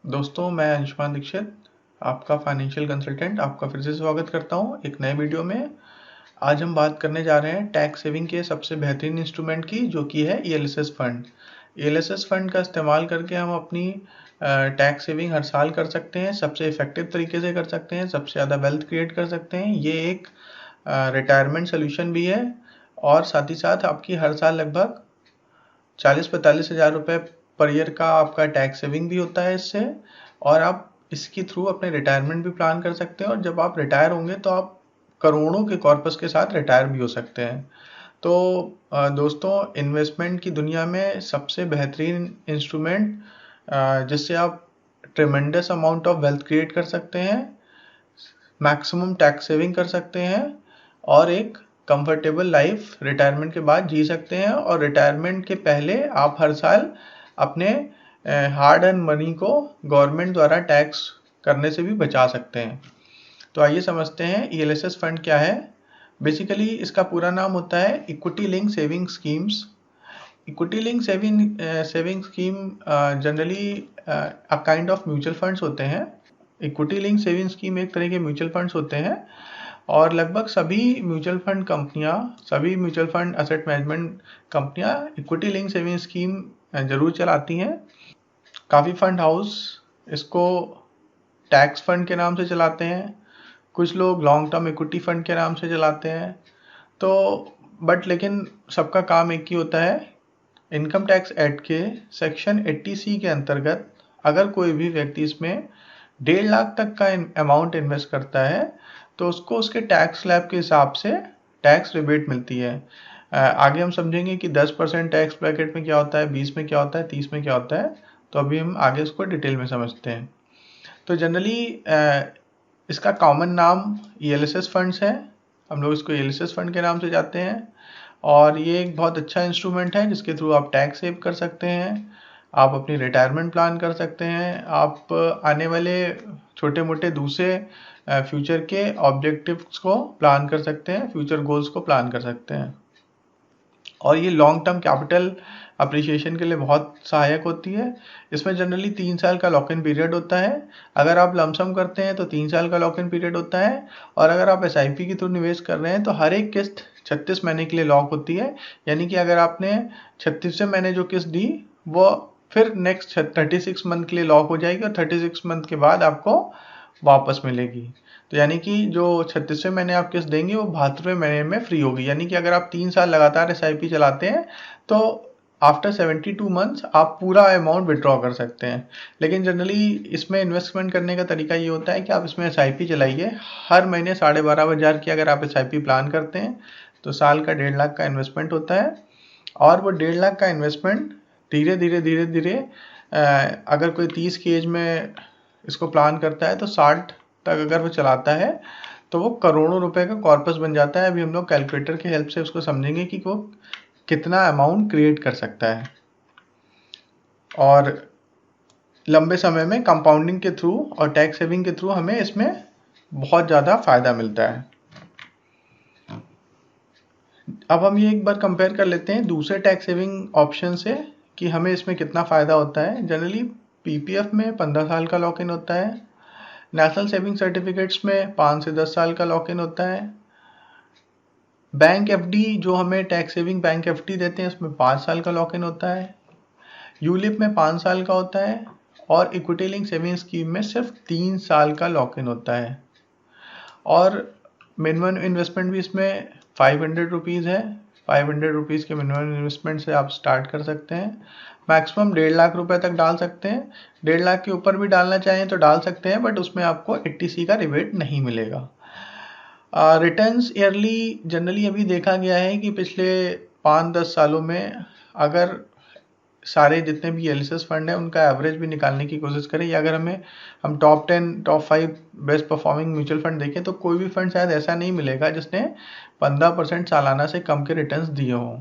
दोस्तों, मैं अंशुमान दीक्षित, आपका फाइनेंशियल कंसल्टेंट, आपका फिर से स्वागत करता हूं एक नए वीडियो में। आज हम बात करने जा रहे हैं टैक्स सेविंग के सबसे बेहतरीन इंस्ट्रूमेंट की, जो कि है ईएलएसएस फंड। ईएलएसएस फंड का इस्तेमाल करके हम अपनी टैक्स सेविंग हर साल कर सकते हैं, सबसे इफेक्टिव तरीके से कर सकते हैं, सबसे ज़्यादा वेल्थ क्रिएट कर सकते हैं। ये एक रिटायरमेंट सोल्यूशन भी है और साथ ही साथ आपकी हर साल लगभग 40-45 हज़ार रुपये पर ईयर का आपका टैक्स सेविंग भी होता है इससे, और आप इसके थ्रू अपने रिटायरमेंट भी प्लान कर सकते हैं। और जब आप रिटायर होंगे तो आप करोड़ों के कॉर्पस के साथ रिटायर भी हो सकते हैं। तो दोस्तों, इन्वेस्टमेंट की दुनिया में सबसे बेहतरीन इंस्ट्रूमेंट जिससे आप ट्रेमेंडस अमाउंट ऑफ वेल्थ क्रिएट कर सकते हैं, मैक्सिमम टैक्स सेविंग कर सकते हैं और एक कंफर्टेबल लाइफ रिटायरमेंट के बाद जी सकते हैं। और रिटायरमेंट के पहले आप हर साल अपने हार्ड अर्न मनी को गवर्नमेंट द्वारा टैक्स करने से भी बचा सकते हैं। तो आइए समझते हैं ईएलएसएस फंड क्या है। बेसिकली इसका पूरा नाम होता है equity link saving schemes. Equity link saving scheme generally a kind of mutual funds होते हैं। इक्विटी लिंक सेविंग स्कीम एक तरह के म्यूचुअल फंड्स होते हैं और लगभग सभी म्यूचुअल फंड कंपनियां, सभी म्यूचुअल फंड असेट मैनेजमेंट कंपनियां इक्विटी लिंक सेविंग स्कीम जरूर चलाती हैं। काफ़ी फंड हाउस इसको टैक्स फंड के नाम से चलाते हैं, कुछ लोग लॉन्ग टर्म इक्विटी फंड के नाम से चलाते हैं। तो लेकिन सबका काम एक ही होता है। इनकम टैक्स एक्ट के सेक्शन 80C के अंतर्गत अगर कोई भी व्यक्ति इसमें 1.5 लाख तक का अमाउंट इन्वेस्ट करता है तो उसको उसके टैक्स स्लैब के हिसाब से टैक्स रिबेट मिलती है। आगे हम समझेंगे कि 10% टैक्स ब्रैकेट में क्या होता है, 20 में क्या होता है, 30 में क्या होता है। तो अभी हम आगे इसको डिटेल में समझते हैं। तो जनरली इसका कॉमन नाम ईएलएसएस फंड्स है। हम लोग इसको ईएलएसएस फंड के नाम से जाते हैं और ये एक बहुत अच्छा इंस्ट्रूमेंट है जिसके थ्रू आप टैक्स सेव कर सकते हैं, आप अपनी रिटायरमेंट प्लान कर सकते हैं, आप आने वाले छोटे मोटे दूसरे फ्यूचर के ऑब्जेक्टिव्स को प्लान कर सकते हैं, फ्यूचर गोल्स को प्लान कर सकते हैं। और ये लॉन्ग टर्म कैपिटल अप्रिशिएशन के लिए बहुत सहायक होती है। इसमें जनरली 3 साल का लॉक इन पीरियड होता है। अगर आप लमसम करते हैं तो 3 साल का लॉक इन पीरियड होता है, और अगर आप एसआईपी के थ्रू निवेश कर रहे हैं तो हर एक किस्त 36 महीने के लिए लॉक होती है। यानी कि अगर आपने 36वें महीने जो किस्त दी वो फिर नेक्स्ट 36 मंथ के लिए लॉक हो जाएगी और 36 मंथ के बाद आपको वापस मिलेगी। तो यानी कि जो 36वें महीने आप किस्त देंगे वो 72वें महीने में फ्री होगी। यानी कि अगर आप 3 साल लगातार एसआईपी चलाते हैं तो आफ्टर 72 मंथ्स आप पूरा अमाउंट विड्रॉ कर सकते हैं। लेकिन जनरली इसमें इन्वेस्टमेंट करने का तरीका ये होता है कि आप इसमें एसआईपी चलाइए। हर महीने 12,500 की अगर आप एसआईपी प्लान करते हैं तो साल का 1.5 लाख का इन्वेस्टमेंट होता है। और वो 1.5 लाख का इन्वेस्टमेंट धीरे धीरे अगर कोई 30 की एज में इसको प्लान करता है तो 60 तक अगर वो चलाता है तो वो करोड़ों रुपए का कॉर्पस बन जाता है। अभी हम लोग कैलकुलेटर की हेल्प से उसको समझेंगे कि वो कितना अमाउंट क्रिएट कर सकता है। और लंबे समय में कंपाउंडिंग के थ्रू और टैक्स सेविंग के थ्रू हमें इसमें बहुत ज़्यादा फायदा मिलता है। अब हम ये एक बार कंपेयर कर लेते हैं दूसरे टैक्स सेविंग ऑप्शन से कि हमें इसमें कितना फ़ायदा होता है। जनरली पीपीएफ में 15 साल का लॉक इन होता है, नेशनल सेविंग सर्टिफिकेट्स में 5 से 10 साल का लॉक इन होता है, बैंक एफडी जो हमें टैक्स सेविंग बैंक एफडी देते हैं उसमें 5 साल का लॉक इन होता है, यूलिप में 5 साल का होता है और इक्विटी लिंक सेविंग स्कीम में सिर्फ 3 साल का लॉक इन होता है। और मिनिमम इन्वेस्टमेंट भी इसमें 500 रुपीज़ है। 500 रुपीज़ के मिनिमम इन्वेस्टमेंट से आप स्टार्ट कर सकते हैं। मैक्सिमम 1.5 लाख रुपए तक डाल सकते हैं। 1.5 लाख के ऊपर भी डालना चाहें तो डाल सकते हैं, बट उसमें आपको 80C का रिबेट नहीं मिलेगा। रिटर्न्स ईयरली जनरली अभी देखा गया है कि पिछले 5-10 सालों में अगर सारे जितने भी एलएसएस फंड है उनका एवरेज भी निकालने की कोशिश करें, या अगर हम top 10 top 5 best performing mutual fund देखें तो कोई भी फंड शायद ऐसा नहीं मिलेगा जिसने 15% सालाना से कम के रिटर्न्स दिए हों।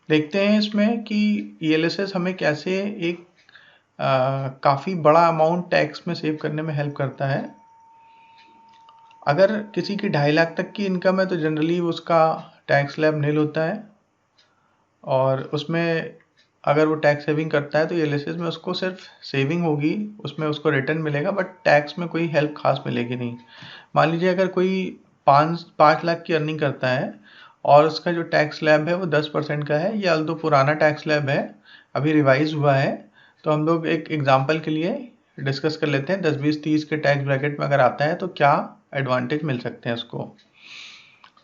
देखते हैं इसमें कि ईएलएसएस हमें कैसे एक काफ़ी बड़ा अमाउंट टैक्स में सेव करने में हेल्प करता है। अगर किसी की 2.5 लाख तक की इनकम है तो जनरली उसका टैक्स स्लैब नील होता है और उसमें अगर वो टैक्स सेविंग करता है तो ईएलएसएस में उसको सिर्फ सेविंग होगी, उसमें उसको रिटर्न मिलेगा, बट टैक्स में कोई हेल्प खास मिलेगी नहीं। मान लीजिए अगर कोई 5 लाख की अर्निंग करता है और उसका जो टैक्स स्लैब है वो 10% का है, ये अल्दो पुराना टैक्स स्लैब है, अभी रिवाइज हुआ है, तो हम लोग एक एग्जाम्पल के लिए डिस्कस कर लेते हैं 10, 20, 30 के टैक्स ब्रैकेट में अगर आता है तो क्या एडवांटेज मिल सकते हैं उसको।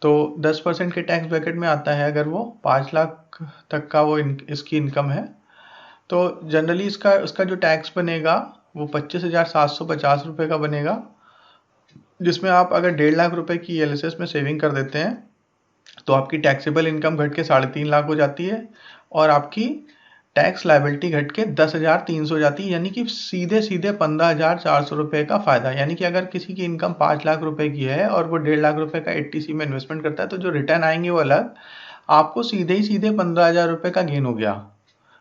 तो 10% के टैक्स ब्रैकेट में आता है अगर वो 5 लाख तक का वो इसकी इनकम है, तो जनरली उसका जो टैक्स बनेगा वो 25,750 रुपये का बनेगा, जिसमें आप अगर 1.5 लाख रुपए की ईएलएसएस में सेविंग कर देते हैं तो आपकी टैक्सेबल इनकम घट के 3.5 लाख हो जाती है और आपकी टैक्स लायबिलिटी घट के 10,300 हो जाती है, यानी कि सीधे सीधे 15,400 रुपये का फायदा। यानी कि अगर किसी की इनकम 5 लाख रुपए की है और वो 1.5 लाख रुपए का 80C में इन्वेस्टमेंट करता है तो जो रिटर्न आएंगे वो अलग, आपको सीधे ही सीधे 15,000 रुपये का गेन हो गया।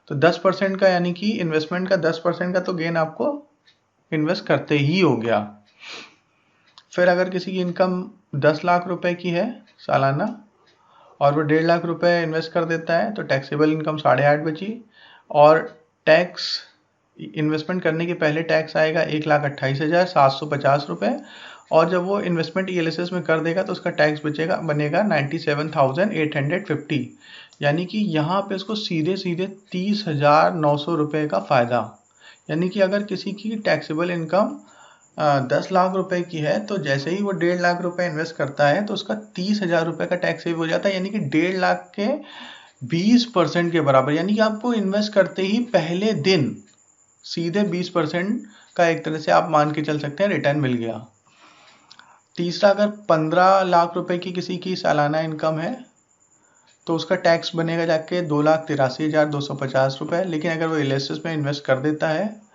तो 10% का, यानी कि इन्वेस्टमेंट का 10% का तो गेन आपको इन्वेस्ट करते ही हो गया। फिर अगर किसी की इनकम 10 लाख रुपए की है सालाना और वो 1.5 लाख रुपए इन्वेस्ट कर देता है तो टैक्सेबल इनकम 8.5 बची, और टैक्स इन्वेस्टमेंट करने के पहले टैक्स आएगा 1,28,750 रुपये, और जब वो इन्वेस्टमेंट ईएलएसएस में कर देगा तो उसका टैक्स बनेगा 97,850, यानी कि यहाँ पे उसको सीधे सीधे 30,900 रुपये का फ़ायदा। यानी कि अगर किसी की टैक्सेबल इनकम 10 लाख रुपए की है तो जैसे ही वो 1.5 लाख रुपए इन्वेस्ट करता है तो उसका 30,000 रुपए का टैक्स सेव हो जाता है, यानी कि 1.5 लाख के 20% के बराबर। यानी कि आपको इन्वेस्ट करते ही पहले दिन सीधे 20% का एक तरह से आप मान के चल सकते हैं रिटर्न मिल गया। तीसरा, अगर 15 लाख रुपए की किसी की सालाना इनकम है तो उसका टैक्स बनेगा जाके 2,83,250 रुपये, लेकिन अगर वो ईएलएसएस में इन्वेस्ट कर देता है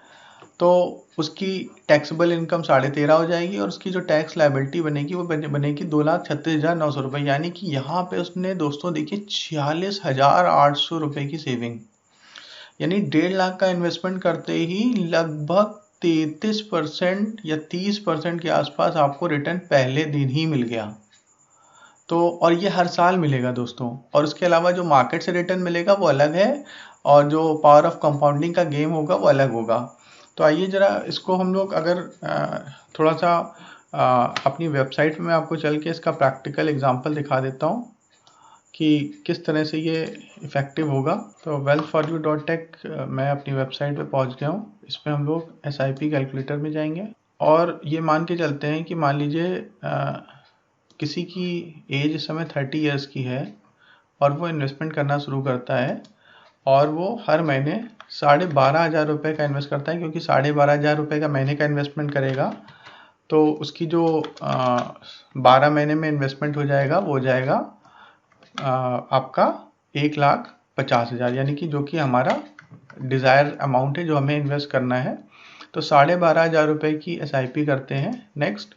तो उसकी टैक्सेबल इनकम 13.5 हो जाएगी और उसकी जो टैक्स लायबिलिटी बनेगी वो बनेगी 2,36,900 रुपये। यानी कि यहाँ पे उसने दोस्तों देखिए 46,800 रुपये की सेविंग, यानी 1.5 लाख का इन्वेस्टमेंट करते ही लगभग 33% या 30% के आसपास आपको रिटर्न पहले दिन ही मिल गया। तो और ये हर साल मिलेगा दोस्तों, और उसके अलावा जो मार्केट से रिटर्न मिलेगा वो अलग है और जो पावर ऑफ कंपाउंडिंग का गेम होगा वो अलग होगा। तो आइए जरा इसको हम लोग अगर थोड़ा सा अपनी वेबसाइट में आपको चल के इसका प्रैक्टिकल एग्जांपल दिखा देता हूँ कि किस तरह से ये इफ़ेक्टिव होगा। तो wealth4you.tech मैं अपनी वेबसाइट पे पहुँच गया हूँ। इसमें हम लोग SIP कैलकुलेटर में जाएंगे और ये मान के चलते हैं कि मान लीजिए किसी की एज इस समय 30 ईयर्स की है और वो इन्वेस्टमेंट करना शुरू करता है और वो हर महीने 12,500 रुपये का इन्वेस्ट करता है, क्योंकि 12,500 रुपये का महीने का इन्वेस्टमेंट करेगा तो उसकी जो 12 महीने में इन्वेस्टमेंट हो जाएगा वो हो जाएगा आपका 1,50,000, यानी कि जो कि हमारा डिज़ायर अमाउंट है जो हमें इन्वेस्ट करना है। तो 12,500 रुपये की SIP करते हैं नेक्स्ट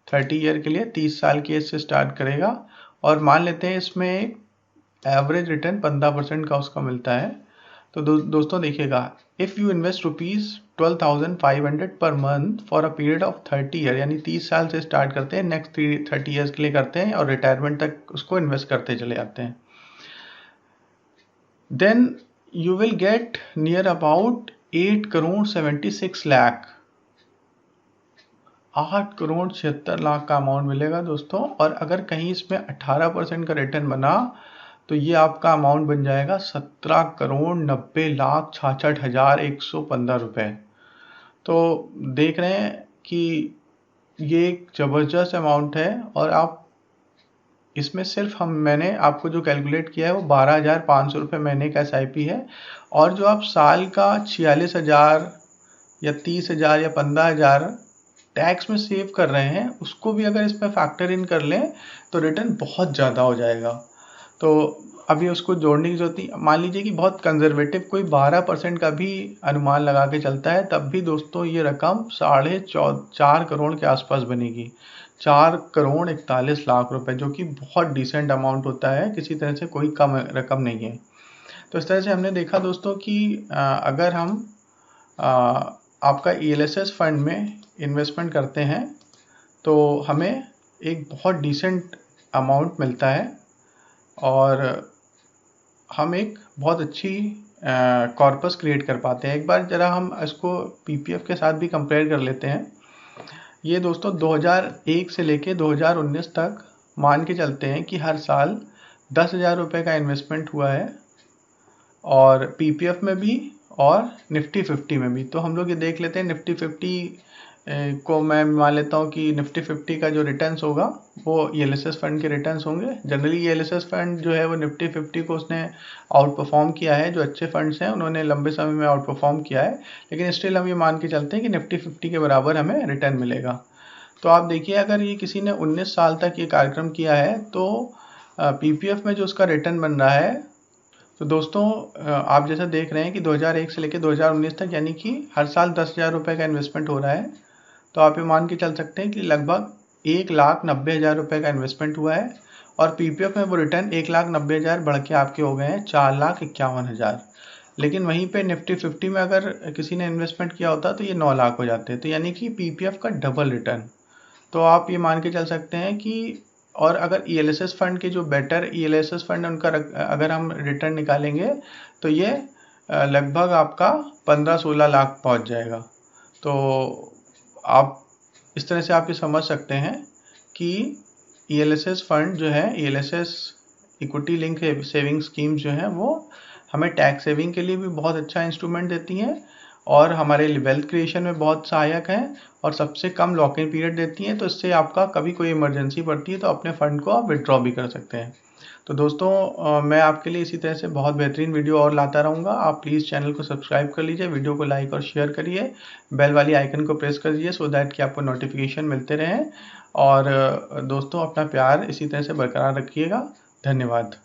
30 ईयर के लिए, 30 साल की एज से स्टार्ट करेगा और मान लेते हैं इसमें एक एवरेज रिटर्न 15% का उसका मिलता है। तो दोस्तों देखिएगा, if you invest ₹12,500 per month for a period of 30 year, यानी 30 साल से स्टार्ट करते हैं, नेक्स्ट 30 ईयर्स के लिए करते हैं और रिटायरमेंट तक उसको इन्वेस्ट करते चले जाते हैं, then you will get near about 8,76 lakh, 8,76 का अमाउंट मिलेगा दोस्तों। और अगर कहीं इसमें 18% का रिटर्न बना तो ये आपका अमाउंट बन जाएगा 17,90,66,115 रुपये। तो देख रहे हैं कि ये एक ज़बरदस्त अमाउंट है और आप इसमें सिर्फ मैंने आपको जो कैलकुलेट किया है वो 12,500 रुपये महीने का SIP है, और जो आप साल का 46,000 या 30,000 या 15,000 टैक्स में सेव कर रहे हैं उसको भी अगर इसमें फैक्टर इन कर लें तो रिटर्न बहुत ज़्यादा हो जाएगा। तो अभी उसको जोड़ने की जरूरत नहीं, मान लीजिए कि बहुत कंजर्वेटिव कोई 12% का भी अनुमान लगा के चलता है, तब भी दोस्तों ये रकम 4.5 करोड़ के आसपास बनेगी, 4,41,00,000 रुपए, जो कि बहुत डिसेंट अमाउंट होता है, किसी तरह से कोई कम रकम नहीं है। तो इस तरह से हमने देखा दोस्तों कि अगर हम आपका ELSS फंड में इन्वेस्टमेंट करते हैं तो हमें एक बहुत डिसेंट अमाउंट मिलता है और हम एक बहुत अच्छी कॉर्पस क्रिएट कर पाते हैं। एक बार जरा हम इसको पीपीएफ के साथ भी कंपेयर कर लेते हैं। ये दोस्तों 2001 से लेके 2019 तक मान के चलते हैं कि हर साल 10,000 रुपये का इन्वेस्टमेंट हुआ है, और पीपीएफ में भी और निफ्टी 50 में भी। तो हम लोग ये देख लेते हैं निफ्टी 50 को मैं मान लेता हूँ कि निफ्टी 50 का जो रिटर्न्स होगा वो ईएलएसएस फंड के रिटर्न्स होंगे। जनरली ईएलएसएस फंड जो है वो निफ्टी 50 को उसने आउट परफॉर्म किया है। जो अच्छे फंड्स हैं उन्होंने लंबे समय में आउट परफॉर्म किया है, लेकिन स्टिल हम ये मान के चलते हैं कि निफ्टी 50 के बराबर हमें रिटर्न मिलेगा। तो आप देखिए, अगर ये किसी ने 19 साल तक ये कार्यक्रम किया है तो पीपीएफ में जो उसका रिटर्न बन रहा है, तो दोस्तों आप जैसा देख रहे हैं कि 2001 से लेकर 2019 तक, यानी कि हर साल 10,000 रुपये का इन्वेस्टमेंट हो रहा है। तो आप ये मान के चल सकते हैं कि लगभग 1,90,000 रुपये का इन्वेस्टमेंट हुआ है, और पीपीएफ में वो रिटर्न 1,90,000 बढ़ के आपके हो गए हैं 4,51,000। लेकिन वहीं पे निफ्टी 50 में अगर किसी ने इन्वेस्टमेंट किया होता तो ये 9 लाख हो जाते। तो यानी कि पीपीएफ का डबल रिटर्न। तो आप ये मान के चल सकते हैं कि, और अगर ईएलएसएस फंड के जो बेटर ईएलएसएस फंड उनका अगर हम रिटर्न निकालेंगे तो ये लगभग आपका 15-16 लाख पहुंच जाएगा। तो आप इस तरह से आप ये समझ सकते हैं कि ईएलएसएस फंड जो है, ELSS equity link saving schemes जो हैं वो हमें टैक्स सेविंग के लिए भी बहुत अच्छा इंस्ट्रूमेंट देती हैं, और हमारे वेल्थ क्रिएशन में बहुत सहायक हैं, और सबसे कम लॉक इन पीरियड देती हैं। तो इससे आपका कभी कोई इमरजेंसी पड़ती है तो अपने फंड को आप विड्रॉ भी कर सकते हैं। तो दोस्तों मैं आपके लिए इसी तरह से बहुत बेहतरीन वीडियो और लाता रहूँगा। आप प्लीज़ चैनल को सब्सक्राइब कर लीजिए, वीडियो को लाइक और शेयर करिए, बेल वाली आइकन को प्रेस कर दीजिए सो दैट कि आपको नोटिफिकेशन मिलते रहें। और दोस्तों अपना प्यार इसी तरह से बरकरार रखिएगा। धन्यवाद।